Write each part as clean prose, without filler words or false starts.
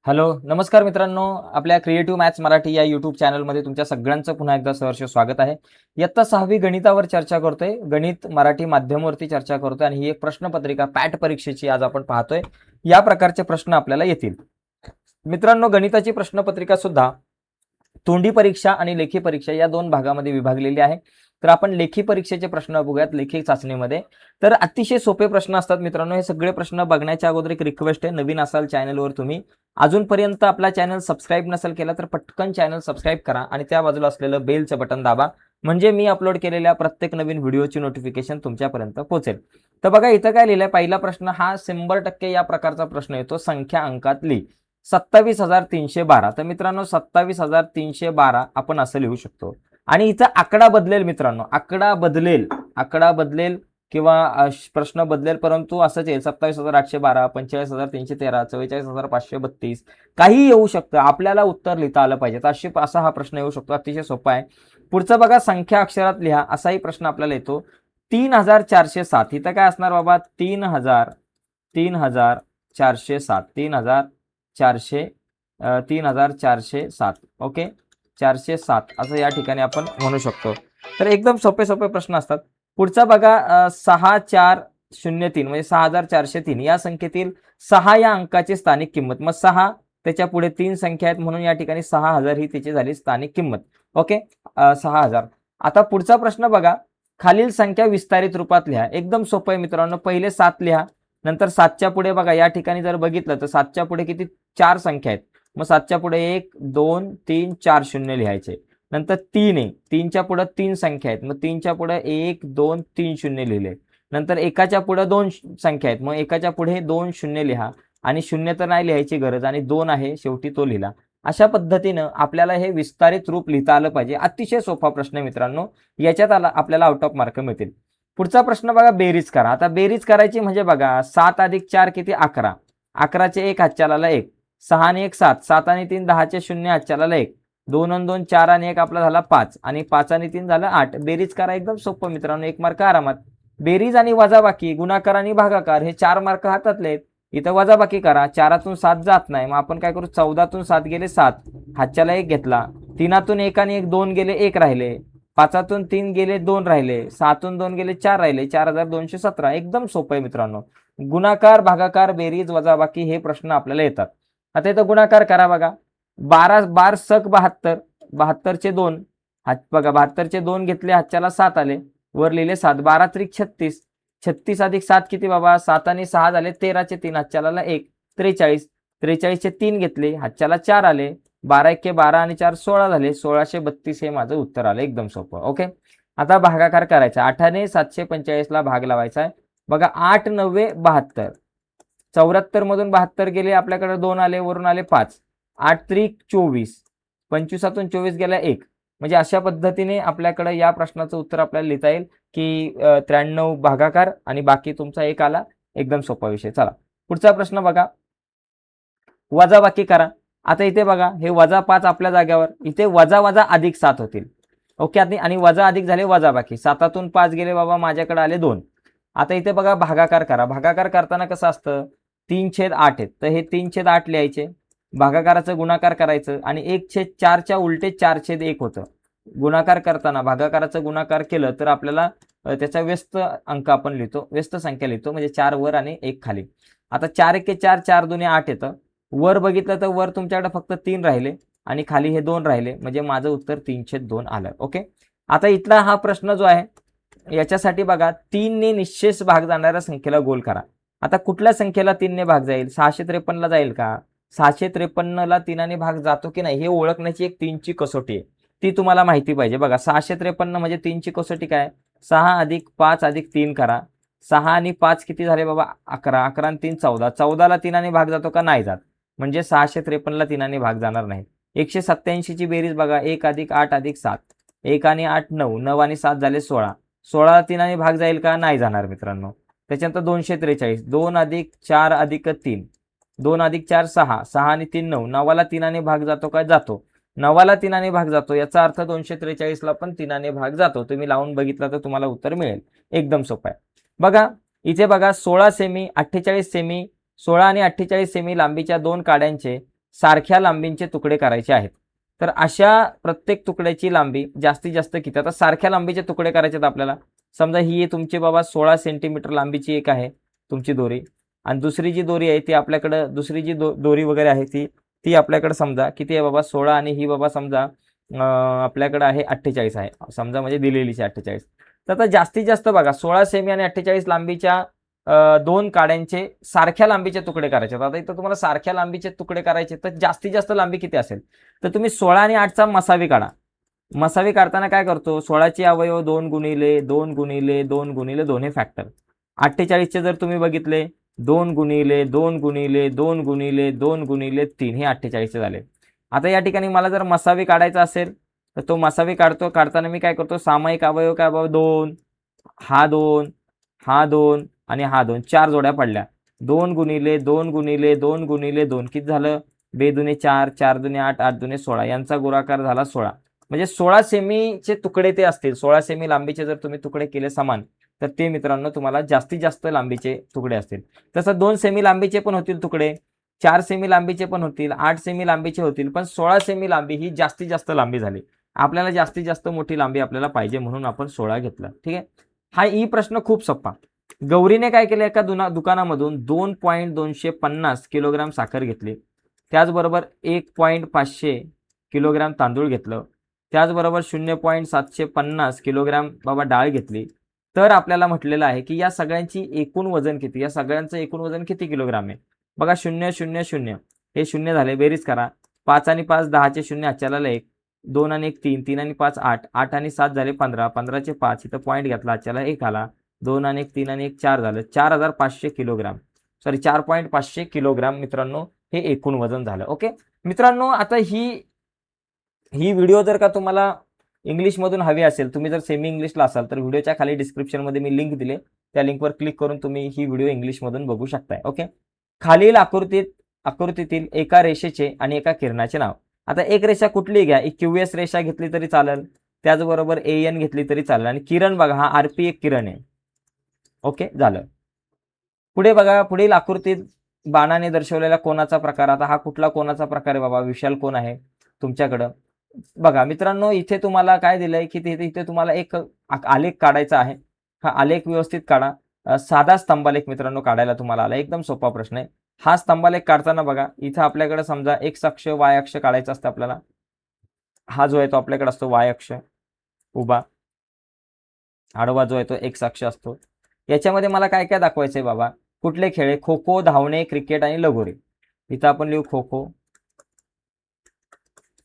Hello, नमस्कार मित्रांनो. आपल्या क्रिएटिव्ह मॅथ्स मराठी या यूट्यूब चॅनलमध्ये तुमच्या सगळ्यांचं पुन्हा एकदा सहर्ष स्वागत आहे. इयत्ता 6वी गणितावर चर्चा करतोय. गणित मराठी माध्यमावरती चर्चा करतोय आणि ही एक प्रश्नपत्रिका पॅट परीक्षेची आज आपण पाहतोय. या प्रकारचे प्रश्न आपल्याला येतील. मित्रांनो, गणिताची प्रश्नपत्रिका सुद्धा तोंडी परीक्षा आणि लेखी परीक्षा या दोन भागामध्ये विभागलेली आहे. तर आपण लेखी परीक्षेचे प्रश्न बघूयात. लेखी चाचणीमध्ये तर अतिशय सोपे प्रश्न असतात मित्रांनो. हे सगळे प्रश्न बघण्याच्या अगोदर एक रिक्वेस्ट आहे, नवीन असाल चॅनलवर तुम्ही अजूनपर्यंत आपला चॅनल सबस्क्राईब नसेल केला तर पटकन चॅनल सबस्क्राईब करा आणि त्या बाजूला असलेलं बेलचं बटन दाबा, म्हणजे मी अपलोड केलेल्या प्रत्येक नवीन व्हिडिओची नोटिफिकेशन तुमच्यापर्यंत पोहोचेल. तर बघा इथं काय लिहिलंय, पहिला प्रश्न हा 100% या प्रकारचा प्रश्न येतो. संख्या अंकात लिही. 27,312. तर मित्रांनो 27,312 आपण असं लिहू शकतो आणि इथं आकडा बदलेल मित्रांनो, आकडा बदलेल किंवा प्रश्न बदलेल, परंतु असंच येईल 27,812, 45,313, 44,532 काही येऊ शकतं. आपल्याला उत्तर लिहिता आलं पाहिजे. तर असा हा प्रश्न येऊ शकतो. अतिशय सोपा आहे. पुढचा बघा, संख्या अक्षरात लिहा असाही प्रश्न आपल्याला येतो. 3,407. इथं काय असणार बाबा, 3,407 3,407 ओके, 407 असं या ठिकाणी आपण म्हणू शकतो. तर एकदम सोपे प्रश्न असतात. पुढचा बघा, 6,403 म्हणजे 6,403 या संख्येतील 6 या अंकाची स्थानिक किंमत. मग 6 त्याच्या पुढे 3 संख्या आहेत म्हणून या ठिकाणी 6,000 ही त्याची झाली स्थानिक किंमत. ओके, 6,000. आता पुढचा प्रश्न बघा, खालील संख्या विस्तारित रूपात लिहा. एकदम सोपं आहे मित्रांनो. पहिले 7 लिहा, नंतर 7च्या पुढे बघा या ठिकाणी जर बघितलं तर 7च्या पुढे किती 4 संख्या आहेत. मग 7च्या पुढे 1 2 3 4 शून्य लिहायचे. नंतर 3 आहे, 3च्या पुढे 3 संख्या आहेत. मग 3च्या पुढे 1 2 3 शून्य लिहिले. नंतर एकाच्या पुढे 2 संख्या आहेत. मग एकाच्या पुढे 2 शून्य लिहा आणि शून्य तर नाही लिहायची गरज आणि 2 आहे शेवटी तो लिहिला. अशा पद्धतीनं आपल्याला हे विस्तारित रूप लिहिता आलं पाहिजे. अतिशय सोपा प्रश्न मित्रांनो. याच्यात आपल्याला आउट ऑफ मार्क मिळतील. पुढचा प्रश्न बघा, बेरीज करा. आता बेरीज करायची म्हणजे बघा, 7 अधिक 4 किती 11. 11चे 1 हातच्याला 1, 6 आणि 1 7, 7 आणि 3 10चे 0 हातच्याला 1, 2 आणि 2 4 आणि 1 आपला झाला 5 आणि 5 आणि 3 झालं 8. बेरीज करा. एकदम सोपं मित्रांनो, 1 मार्क आरामात. बेरीज आणि वजाबाकी, गुणाकार आणि भागाकार हे 4 मार्क हातातले आहेत. इथं वजाबाकी करा. 4तून 7 जात नाही, मग आपण काय करू, 14तून 7 गेले 7, हातच्याला 1 घेतला. 3तून 1 आणि 1 2 गेले 1 राहिले. 5तून 3 गेले 2 राहिले. 6तून 2 गेले 4 राहिले. 4,217. एकदम सोपं आहे मित्रांनो. गुणाकार भागाकार बेरीज वजाबाकी हे प्रश्न आपल्याला येतात. आता इथं गुणाकार करा बघा, 12 सक 72, 72चे 2 हात बघा, 72चे 2 घेतले हातच्याला 7 आले, वर लिहिले 7, 12 त्रिक 36, 36 अधिक 7 किती बाबा, 7 आणि 6 झाले 13चे 3 हातच्याला 1, 43, 43चे 3 घेतले हातच्याला 4 आले, 12 1 12 आणि 4 16 झाले, 1632 हे माझं उत्तर आलं. एकदम सोपं. ओके, आता भागाकार करायचा. 8ने 745 ला भाग लावायचा आहे. बघा 8 9 72, 74 मधून 72 गेले, आपल्याकडे 2 आले, वरून आले 5, 8 त्रिक 24, 25तून 24 गेला 1. म्हणजे अशा पद्धतीने आपल्याकडे या प्रश्नाचं उत्तर आपल्याला लिहिता येईल की 93 भागाकार आणि बाकी तुमचा 1 आला. एकदम सोपा विषय. चला पुढचा प्रश्न बघा, वजाबाकी करा. आता इथे बघा, हे वजा 5 आपल्या जाग्यावर, इथे वजा वजा अधिक 7 होतील. ओके, आणि वजा अधिक झाले वजाबाकी. 7तून 5 गेले बाबा, माझ्याकडे आले 2. आता इथे बघा भागाकार करा. भागाकार करताना कसं असतं, 3/8 आहेत, तर हे 3/8 लिहायचे. भागाकाराचं गुणाकार करायचं आणि 1/4च्या उलटे 4/1 होतं. गुणाकार करताना भागाकाराचं गुणाकार केलं तर आपल्याला त्याचा व्यस्त अंक आपण लिहितो, व्यस्त संख्या लिहितो, म्हणजे 4 वर आणि 1 खाली. आता 4 1 4, 4 2 8 येतं. वर बघितलं तर वर तुमच्याकडे फक्त 3 राहिले आणि खाली हे 2 राहिले, म्हणजे माझं उत्तर 3/2 आलं. ओके, आता इथला हा प्रश्न जो आहे याच्यासाठी बघा, 3ने निश्चेष भाग जाणाऱ्या संख्येला गोल करा. आता कुठल्या संख्येला 3ने भाग जाईल, 653 ला जाईल का, 653 ला 3ने भाग जातो की नाही हे ओळखण्याची एक 3ची कसोटी आहे, ती तुम्हाला माहिती पाहिजे. बघा 653 म्हणजे 3ची कसोटी काय, 6 अधिक 5 अधिक 3 करा. 6 आणि 5 किती झाले बाबा 11, 11 आणि 3 14, 14ला 3ने भाग जातो का, नाही जात, म्हणजे 653ला 3ने भाग जाणार नाही. 187 ची बेरीज बघा, 1 अधिक 8 अधिक 7, 1 आणि 8 9, 9 आणि 7 झाले 16, 16ला 3ने भाग जाईल का, नाही जाणार मित्रांनो. त्याच्यानंतर 243, 2 अधिक 4 अधिक 3, 2 अधिक 4 6, 6 आणि 3 9, 9ला 3ने भाग जातो का, जातो. 9ला 3ने भाग जातो, याचा अर्थ 243ला पण 3ने भाग जातो. तुम्ही लावून बघितलं तर तुम्हाला उत्तर मिळेल. एकदम सोपं आहे. बघा इथे बघा, 16 सेमी 48 सेमी, 16 आणि 48 सेमी लांबीच्या 2 काड्यांचे सारख्या लांबींचे तुकडे करायचे आहेत. तर अशा प्रत्येक तुकड्याची लांबी जास्तीत जास्त किती? आता सारख्या लांबीचे तुकडे करायचे आहेत आपल्याला. समजा ही तुमची बाबा 16 सेंटीमीटर लांबीची एक आहे तुमची दोरी, आणि दुसरी जी दोरी आहे ती आपल्याकडं, दुसरी जी दोरी वगैरे आहे ती ती आपल्याकडे समजा किती आहे बाबा 16, आणि ही बाबा समजा आपल्याकडे आहे 48 आहे समजा, म्हणजे दिलेलीच आहे 48. तर आता जास्तीत जास्त बघा 16 सेमी आणि 48 लांबीच्या दोन काड्यांचे सारख्या लांबीचे तुकडे करायचे. आता इथं तुम्हाला सारख्या लांबीचे तुकडे करायचे, तर जास्तीत जास्त लांबी किती असेल? तर तुम्ही 16 आणि 8चा मसावी काढा. मसावी काढताना काय करतो, 16चे अवयव 2 गुणिले 2 गुणिले 2 गुणिले 2 हे फॅक्टर. 48चे जर तुम्ही बघितले 2 गुणिले 2 गुणिले 2 गुणिले 2 गुणिले 3 हे 48चे झाले. आता या ठिकाणी मला जर मसावी काढायचा असेल तर तो मसावी काढताना मी काय करतो, सामायिक अवयव काय बाबा 2, हा 2, हा 2 आणि हा 2, 4 जोड्या पडल्या. 2 गुणिले 2 गुणिले 2 गुणिले 2 किती झालं? 2 दुने 4, 4 दुने 8, 8 दुने 16, यांचा गुणाकार झाला 16. म्हणजे 16 सेमीचे तुकडे ते असतील. 16 सेमी लांबीचे जर तुम्ही तुकडे केले समान, तर ते मित्रांनो तुम्हाला जास्तीत जास्त लांबीचे तुकडे असतील. तसं 2 सेमी लांबीचे पण होतील तुकडे, 4 सेमी लांबीचे पण होतील, 8 सेमी लांबीचे होतील, पण 16 सेमी लांबी ही जास्तीत जास्त लांबी झाली. आपल्याला जास्तीत जास्त मोठी लांबी आपल्याला पाहिजे म्हणून आपण 16 घेतलं. ठीक आहे. हा ही प्रश्न खूप सोपा. गौरीने काय केलं, एका दुकानामधून 2.250 किलोग्राम साखर घेतली, त्याचबरोबर 1.500 किलोग्राम तांदूळ घेतलं, त्याचबरोबर 0.750 किलोग्राम बाबा डाळ घेतली. तर आपल्याला म्हटलेलं आहे की या सगळ्यांची एकूण वजन किती, या सगळ्यांचं एकूण वजन किती किलोग्राम आहे? बघा 0 0 0 हे शून्य झाले, बेरीज करा. 5 आणि 5 10चे शून्य, आजच्याला 1, 2 आणि 1 3, 3 आणि 5 8, 8 आणि 7 झाले 15, 15चे 5 इथं पॉईंट घेतला, आजच्याला 1 आला. 2 आणि 1 3 आणि 1 4 झालं, 4500 किलोग्राम, सॉरी 4.500 किलोग्राम मित्रांनो हे एकूण वजन झालं. ओके मित्रांनो, आता ही व्हिडिओ जर का तुम्हाला इंग्लिशमधून हवी असेल, तुम्ही जर सेमी इंग्लिशला असाल, तर व्हिडिओच्या खाली डिस्क्रिप्शनमध्ये मी लिंक दिले, त्या लिंकवर क्लिक करून तुम्ही ही व्हिडिओ इंग्लिशमधून बघू शकताय. ओके. खालील आकृतीतील एका रेषेचे आणि एका किरणाचे नाव. आता एक रेषा कुठली घ्या, एक QS रेषा घेतली तरी चालेल, त्याचबरोबर AN घेतली तरी चालेल, आणि किरण बघा हा RP एक किरण आहे. ओके झालं. पुढे बघा, पुढील आकृतीत बाणाने दर्शवलेल्या कोणाचा प्रकार. आता हा कुठला कोणाचा प्रकार आहे बाबा? विशाल कोण आहे तुमच्याकडं? बघा मित्रांनो, इथे तुम्हाला काय दिलंय की इथे तुम्हाला एक आलेख काढायचा आहे. हा आलेख व्यवस्थित काढा. साधा स्तंभालेख मित्रांनो काढायला तुम्हाला आला, एकदम सोपा प्रश्न आहे हा. स्तंभालेख काढताना बघा, इथं आपल्याकडे समजा एक्स अक्ष वाय अक्ष काढायचा असतं आपल्याला. हा जो आहे तो आपल्याकडे असतो वाय अक्ष उभा, आडवा जो आहे तो एक्स अक्ष असतो. याच्यामध्ये मला काय काय दाखवायचंय बाबा? कुठले खेळ? खो खो, धावणे, क्रिकेट आणि लगोरी. इथं आपण लिहू खो खो,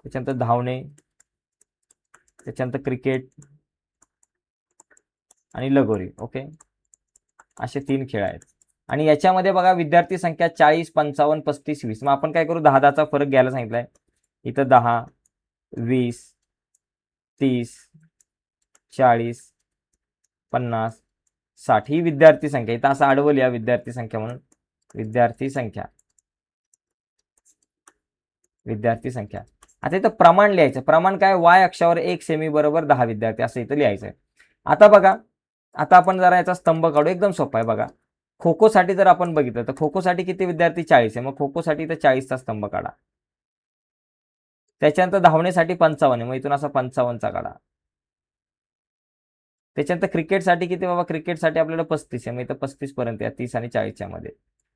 त्याच्यानंतर धावणे, त्याच्यानंतर क्रिकेट आणि लगोरी. ओके, असे 3 खेळ आहेत. आणि याच्यामध्ये बघा विद्यार्थी संख्या 40 55 35 20. मग आपण काय करू, 10-10चा फरक घ्यायला सांगितलाय. इथं 10 20 30 40 50 60 ही विद्यार्थी संख्या. इथं असं आडवं लिहा विद्यार्थी संख्या म्हणून. विद्यार्थी संख्या, विद्यार्थी संख्या. आता इथं प्रमाण लिहायचं. प्रमाण काय? वाय अक्षावर 1 सेमी बरोबर 10 विद्यार्थी, असं इथं लिहायचंय. आता बघा, आता आपण जरा याचा स्तंभ काढू. एकदम सोपा आहे बघा. खो खो साठी जर आपण बघितलं तर खो खो साठी किती विद्यार्थी? 40 आहे. मग खो खो साठी इथं 40चा स्तंभ काढा. त्याच्यानंतर धावण्यासाठी 55 आहे, मग इथून असा 55चा काढा. त्याच्यानंतर क्रिकेटसाठी किती बाबा? क्रिकेटसाठी आपल्याला 35 आहे, मग इथं 35 पर्यंत या, 30 आणि 40च्या मध्ये.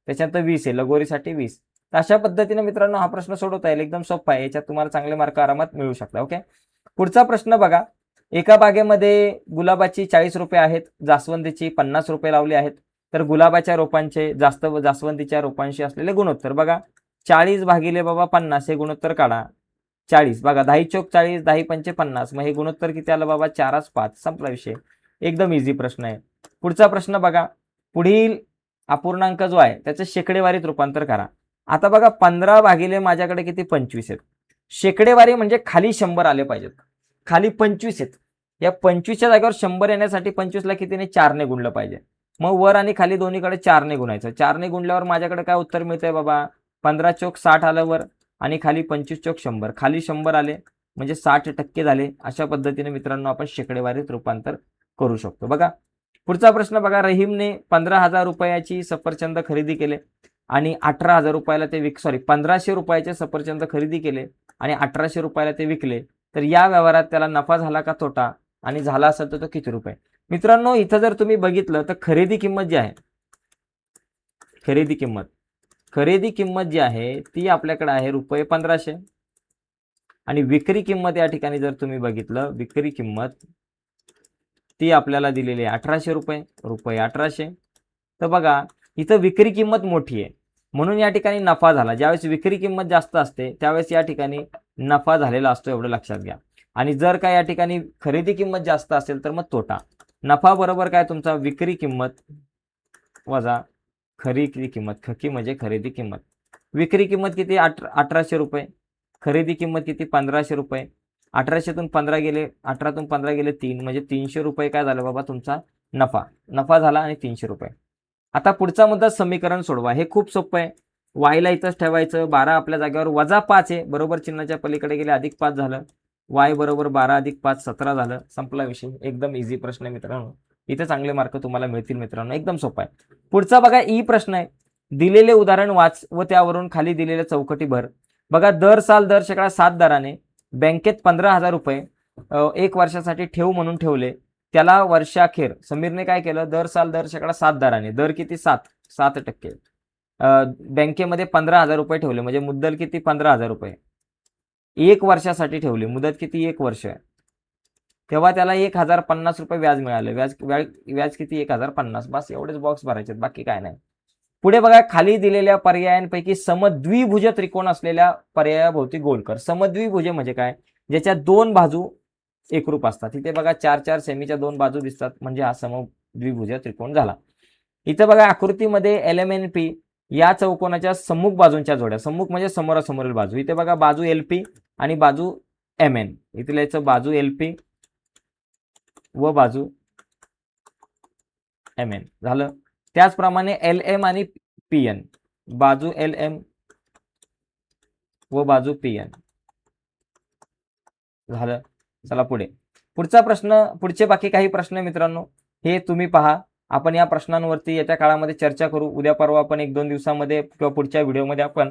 त्याच्यानंतर 20 आहे, लगोरीसाठी 20. तर अशा पद्धतीने मित्रांनो हा प्रश्न सोडवता येईल, एकदम सोपा आहे. याच्यात तुम्हाला चांगले मार्क आरामात मिळू शकतात. ओके, पुढचा प्रश्न बघा. एका बागेमध्ये गुलाबाची 40 रुपये आहेत, जास्वंदीची 50 रुपये लावले आहेत. तर गुलाबाच्या रोपांचे जास्वंदीच्या रोपांशी असलेले गुणोत्तर बघा. 40 भागिले बाबा 50 हे गुणोत्तर काढा. 40 बघा, 10 चौक 40, 10 पंचे 50, मग हे गुणोत्तर किती आलं बाबा? 4 5. संपला विषय. एकदम इझी प्रश्न आहे. पुढचा प्रश्न बघा. पुढील अपूर्णांक जो आहे त्याचं शेकडेवारीत रूपांतर करा. आता बघा 15 भागिले माझ्याकडे किती? 25 आहेत. शेकडेवारी म्हणजे खाली 100 आले पाहिजेत, खाली 25 आहेत. या 25च्या जागेवर 100 येण्यासाठी 25ला कितीने? 4 ने गुणलं पाहिजे. मग वर आणि खाली दोन्हीकडे 4 ने गुणायचं. 4 ने गुणल्यावर माझ्याकडे काय उत्तर मिळतंय बाबा? 15 चौक 60 आलं वर, आणि खाली 25 चौक 100, खाली 100 आले म्हणजे 60% झाले. अशा पद्धतीने मित्रांनो आपण शेकडेवारीत रूपांतर करू शकतो. बघा पुढचा प्रश्न बघा. रहीमने 15,000 रुपयाची सफरचंद खरेदी केले आणि 18,000 रुपयाला ते 1500 रुपयाचे सफरचंद खरेदी केले आणि 1800 रुपयाला ते विकले, तर या व्यवहारात त्याला नफा झाला का तोटा, आणि झाला असेल तर तो किती रुपये? मित्रांनो, इथं जर तुम्ही बघितलं तर खरेदी किंमत जी आहे, खरेदी किंमत जी आहे ती आपल्याकडे आहे रुपये 1500, आणि विक्री किंमत या ठिकाणी जर तुम्ही बघितलं, विक्री किंमत ती आपल्याला दिलेली आहे 1800 रुपये 1800. तर बघा, इथं विक्री किंमत मोठी आहे म्हणून या ठिकाणी नफा झाला. ज्यावेळेस विक्री किंमत जास्त असते त्यावेळेस या ठिकाणी नफा झालेला असतो, एवढं लक्षात घ्या. आणि जर का या ठिकाणी खरेदी किंमत जास्त असेल तर मग तोटा. नफा बरोबर काय तुमचा विक्री किंमत वजा खरेदी किंमत. खकी म्हणजे खरेदी किंमत. विक्री किंमत किती? 1800 रुपये. खरेदी किंमत किती? 1500 रुपये. 1800तून 15 गेले, 18तून 15 गेले 3, म्हणजे 300 रुपये काय झालं बाबा तुमचा नफा झाला, आणि 300 रुपये. आता पुढचा मुद्दा समीकरण सोडवा. हे खूप सोपं आहे. वायला इथंच ठेवायचं. 12 आपल्या जागेवर वजा 5 आहे, बरोबर चिन्हाच्या पलीकडे गेले अधिक 5 झालं. वाय बरोबर 12 अधिक 5 17 झालं. संपला विषय. एकदम इझी प्रश्न आहे मित्रांनो. इथे चांगले मार्क तुम्हाला मिळतील मित्रांनो. एकदम सोपा आहे. पुढचा बघा, ई प्रश्न आहे. दिलेले उदाहरण वाच व त्यावरून खाली दिलेल्या चौकटी भर. बघा, दर साल दर शेकडा 7 दराने बँकेत 15,000 रुपये 1 वर्षासाठी ठेव म्हणून ठेवले. त्याला वर्षाखेर समीरने काय केलं? दर साल दर शेकडा 7 दराने, दर किती? 7% बँकेमध्ये 15,000 रुपये ठेवले, म्हणजे मुद्दल किती? 15,000 रुपये 1 वर्षासाठी ठेवले. मुदत किती? 1 वर्ष. तेव्हा त्याला 1050 रुपये व्याज मिळालं. व्याज किती? 1050. बस एवढेच बॉक्स भरायचे, बाकी काय नाही. पुढे बघा, खाली दिलेल्या पर्यायांपैकी समद्विभुज त्रिकोण असलेल्या पर्यायाभोवती गोल कर. समद्विभुज म्हणजे काय? ज्याच्या 2 बाजू एकरूप असतात. इथे बघा 4-4 सेमीच्या 2 बाजू दिसतात, म्हणजे हा समद्विभुज त्रिकोण झाला. इथे बघा आकृतीमध्ये LMNP या चौकोनाच्या सम्मुख बाजूंच्या जोड्या. सम्मुख म्हणजे समोरासमोरील बाजू. इथे बघा बाजू LP आणि बाजू MN. इथे लिहायचं बाजू LP व बाजू MN झालं. त्याचप्रमाणे LM आणि PN, बाजू LM व बाजू PN झालं. चला पुढचा प्रश्न, पुढचे बाकी काही प्रश्न मित्रांनो हे तुम्ही पहा. आपण या प्रश्नांवरती येत्या काळामध्ये चर्चा करू. उद्या परवा आपण 1-2 दिवसामध्ये किंवा पुढच्या व्हिडिओमध्ये आपण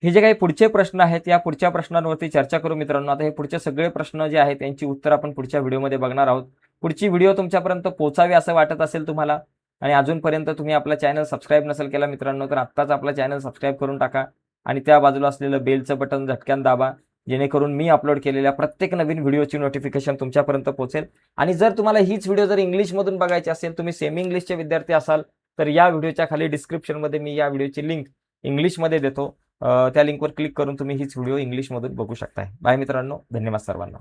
हे जे काही पुढचे प्रश्न आहेत या पुढच्या प्रश्नांवरती चर्चा करू मित्रांनो. आता हे पुढचे सगळे प्रश्न जे आहेत त्यांची उत्तर आपण पुढच्या व्हिडिओमध्ये बघणार आहोत. पुढची व्हिडिओ तुमच्यापर्यंत पोहोचावी असं वाटत असेल तुम्हाला, आणि अजूनपर्यंत तुम्ही आपला चॅनल सबस्क्राईब नसेल केला मित्रांनो, तर आत्ताच आपला चॅनल सबस्क्राईब करून टाका आणि त्या बाजूला असलेलं बेलचं बटन झटक्यान दाबा, जेणेकरून मी अपलोड केलेल्या प्रत्येक नवीन व्हिडिओची नोटिफिकेशन तुमच्यापर्यंत पोहोचेल. आणि जर तुम्हाला हीच व्हिडिओ जर इंग्लिशमधून बघायची असेल, तुम्ही सेमी इंग्लिशचे विद्यार्थी असाल, तर या व्हिडिओच्या खाली डिस्क्रिप्शनमध्ये मी या व्हिडिओची लिंक इंग्लिशमध्ये देतो. त्या लिंकवर क्लिक करून तुम्ही हीच व्हिडिओ इंग्लिशमधून बघू शकताय. बाय मित्रांनो, धन्यवाद सर्वांना.